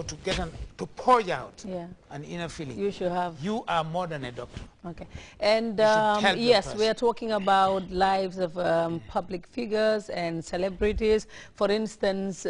to purge out an inner feeling. You should have. You are more than a doctor. Okay. And yes, we are talking about lives of public figures and celebrities. For instance,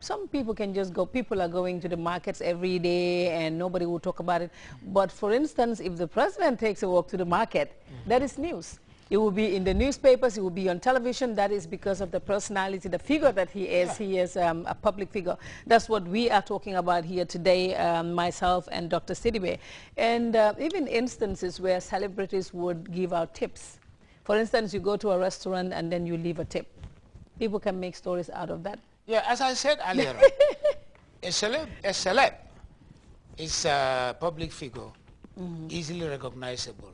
some people can just go, people are going to the markets every day and nobody will talk about it. But for instance, if the president takes a walk to the market, that is news. It will be in the newspapers, it will be on television. That is because of the personality, the figure that he is. Yeah. He is a public figure. That's what we are talking about here today, myself and Dr. Sidibe. And even instances where celebrities would give out tips. For instance, you go to a restaurant and then you leave a tip. People can make stories out of that. Yeah, as I said earlier, a celeb is a public figure, easily recognizable,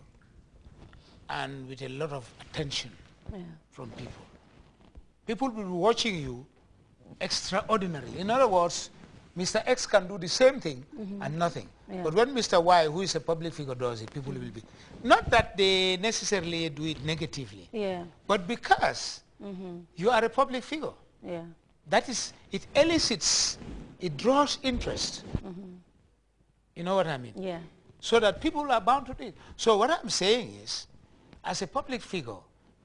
and with a lot of attention from people. People will be watching you extraordinarily. In other words, Mr. X can do the same thing and nothing. Yeah. But when Mr. Y, who is a public figure, does it, people will be... Not that they necessarily do it negatively, but because you are a public figure. Yeah. That is, it elicits, it draws interest. You know what I mean? Yeah. So that people are bound to do it. So what I'm saying is, as a public figure,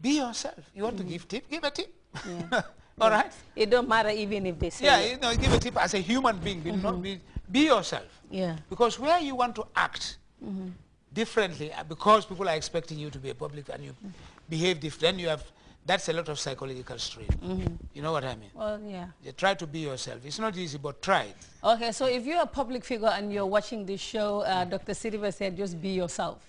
be yourself. You want to give tip, give a tip. Yeah. All right? It don't matter even if they say Yeah, you know, give a tip as a human being. Be yourself. Yeah. Because where you want to act differently, because people are expecting you to be a public and you behave different, then you have, that's a lot of psychological strain. You know what I mean? Well, yeah. You try to be yourself. It's not easy, but try it. Okay, so if you're a public figure and you're watching this show, Dr. Sidibe said just be yourself.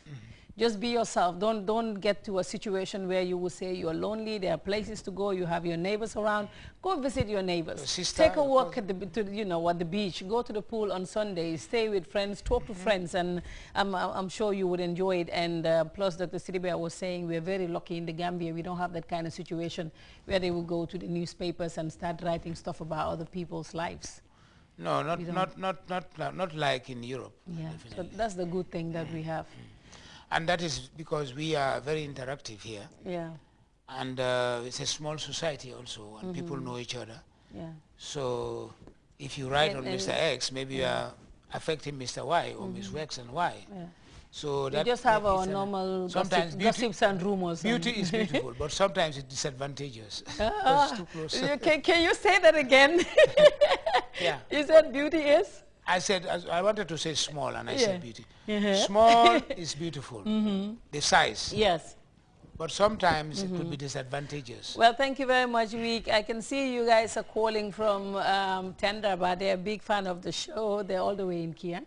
Just be yourself. Don't get to a situation where you will say you're lonely, there are places to go, you have your neighbors around. Go visit your neighbors. Sister, take a walk at the beach, go to the pool on Sundays, stay with friends, talk to friends, and I'm sure you would enjoy it. And plus, Dr. Sidibe was saying we're very lucky in the Gambia. We don't have that kind of situation where they will go to the newspapers and start writing stuff about other people's lives. No, not like in Europe. Yeah, so that's the good thing that we have. And that is because we are very interactive here. Yeah. And it's a small society also, and people know each other. Yeah. So if you write on Mr. X, maybe you are affecting Mr. Y or Ms. X and Y. Yeah. So we just have our normal gossips and rumors. Beauty is beautiful, but sometimes it's disadvantageous. It's too close. Can you say that again? Yeah. You said beauty is? I said, I wanted to say small, and I said beauty. Small is beautiful, the size. Yes. But sometimes it could be disadvantageous. Well, thank you very much, Week. I can see you guys are calling from Tender, but they're a big fan of the show. They're all the way in Kia.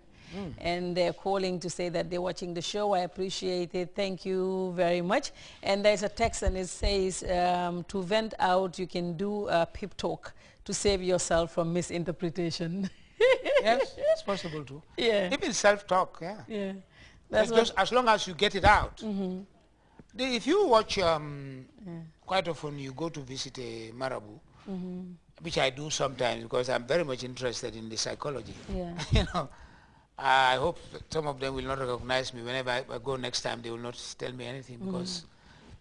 And they're calling to say that they're watching the show. I appreciate it. Thank you very much. And there's a text and it says, to vent out, you can do a pep talk to save yourself from misinterpretation. Yes, it's possible too. Yeah. Even self-talk, Yeah. That's just as long as you get it out. If you watch, quite often you go to visit a Marabu, which I do sometimes because I'm very much interested in the psychology. Yeah. You know, I hope some of them will not recognize me. Whenever I go next time, they will not tell me anything because,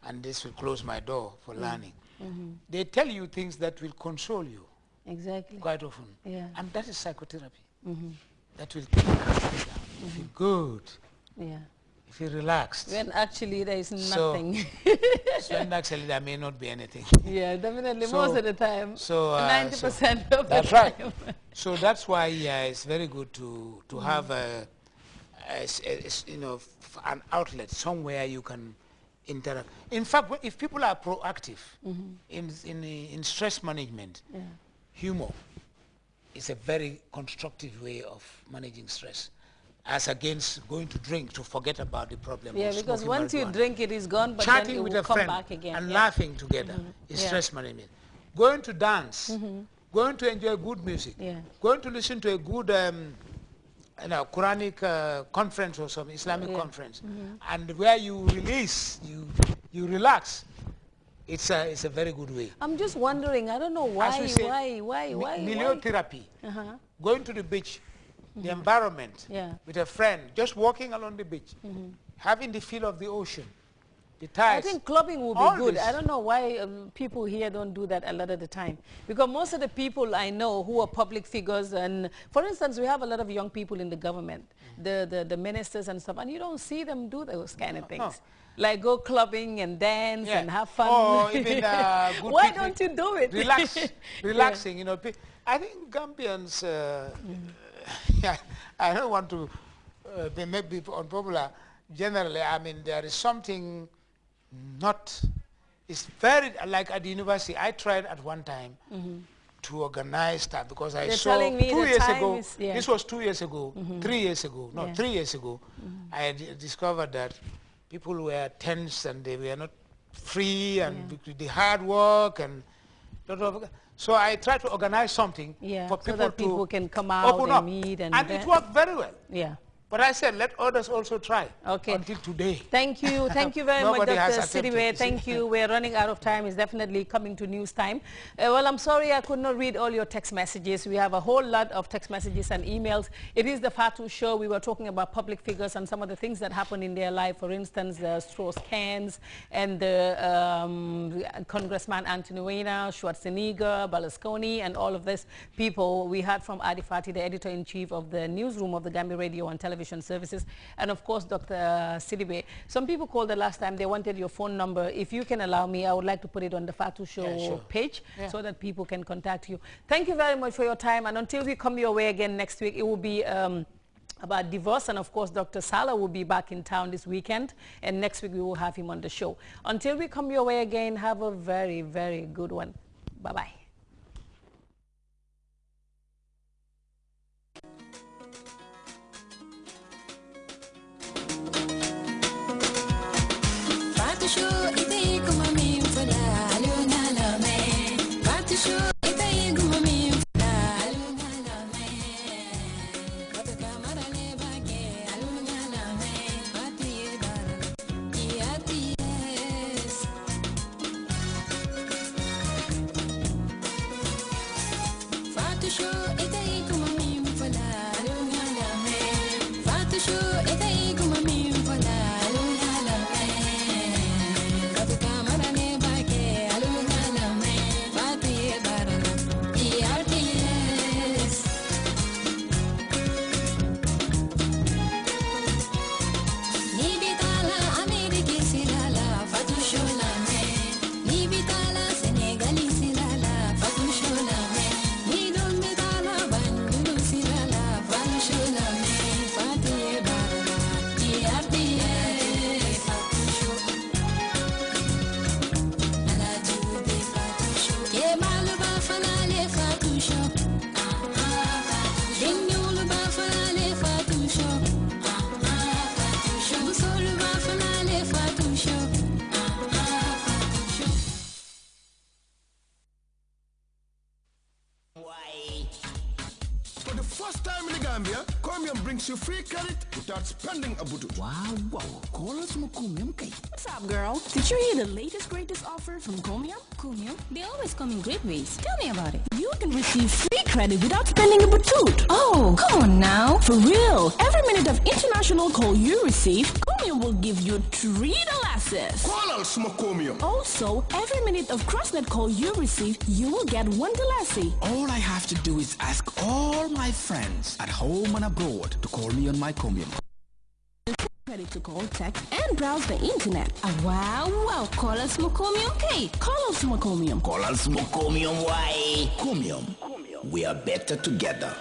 and this will close my door for learning. They tell you things that will console you. Exactly. Quite often. Yeah. And that is psychotherapy. That will keep you down. You feel good. Yeah. You feel relaxed. When actually there is nothing. So when actually there may not be anything. Yeah, definitely. So, most of the time. So 90% of the that's time. Right. So that's why it's very good to have an outlet somewhere you can interact. In fact, if people are proactive in stress management, humor is a very constructive way of managing stress, as against going to drink to forget about the problem. Yeah, because once you drink, it is gone, but chatting then it with will a come friend back again. And laughing together is stress management. Going to dance, going to enjoy good music, going to listen to a good Quranic conference or some Islamic conference, and where you release, you relax. It's a very good way. I'm just wondering, I don't know why. Miliotherapy. Going to the beach, the environment, with a friend, just walking along the beach, having the feel of the ocean, the ties. I think clubbing would be good. I don't know why people here don't do that a lot of the time. Because most of the people I know who are public figures, and for instance, we have a lot of young people in the government, the ministers and stuff, and you don't see them do those kind of things. No. Like go clubbing and dance and have fun. Or even good why don't you do it? Relaxing, you know. I think Gambians, I don't want to make people unpopular. Generally, I mean, there is something it's very, like at the university, I tried at one time to organize that because I saw 2 years ago, this was 2 years ago, 3 years ago, no, 3 years ago, I had discovered that people were tense and they were not free and the hard work and so I tried to organize something for people, so that people can come out and meet and it worked very well. Yeah. But I said, let others also try until today. Thank you. Thank you very much, Dr. Sidibe. Thank you. We're running out of time. It's definitely coming to news time. Well, I'm sorry I could not read all your text messages. We have a whole lot of text messages and emails. It is the Fatu Show. We were talking about public figures and some of the things that happen in their life. For instance, the Strauss-Kahn and the Congressman Anthony Weiner, Schwarzenegger, Berlusconi, and all of these people. We heard from Adi Fati, the editor-in-chief of the newsroom of the Gambia Radio and Television Services, and of course Dr. Sidibe. Some people called the last time, they wanted your phone number. If you can allow me, I would like to put it on the Fatu Show page so that people can contact you. Thank you very much for your time, and until we come your way again next week, it will be about divorce, and of course Dr. Sala will be back in town this weekend, and next week we will have him on the show. Until we come your way again, have a very, very good one. Bye-bye. You free credit without spending a butu. Wow. Call us Comium Kay. What's up, girl? Did you hear the latest greatest offer from Comium? Comium? They always come in great ways. Tell me about it. You can receive free credit without spending a butu. Oh, come on now. For real. Every minute of international call you receive, Comium will give you $3. Call us Comium. Also, every minute of CrossNet call you receive, you will get $1. All I have to do is ask all my friends at home and abroad to call me on my Comium. Ready to call, text, and browse the internet. Wow. Call us Comium K. Call us Comium. Call us Comium Y. Comium. We are better together.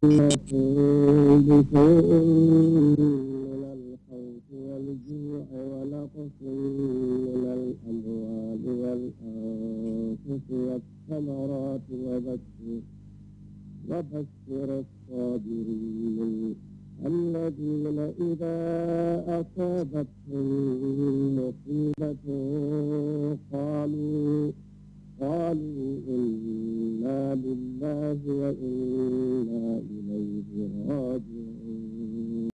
من الخوف والجوع ونقص من الأموال والأنفس والثمرات وبشر الصابرين الذين إذا أصابتهم مصيبة قالوا إنا لله وإنا إليه راجعون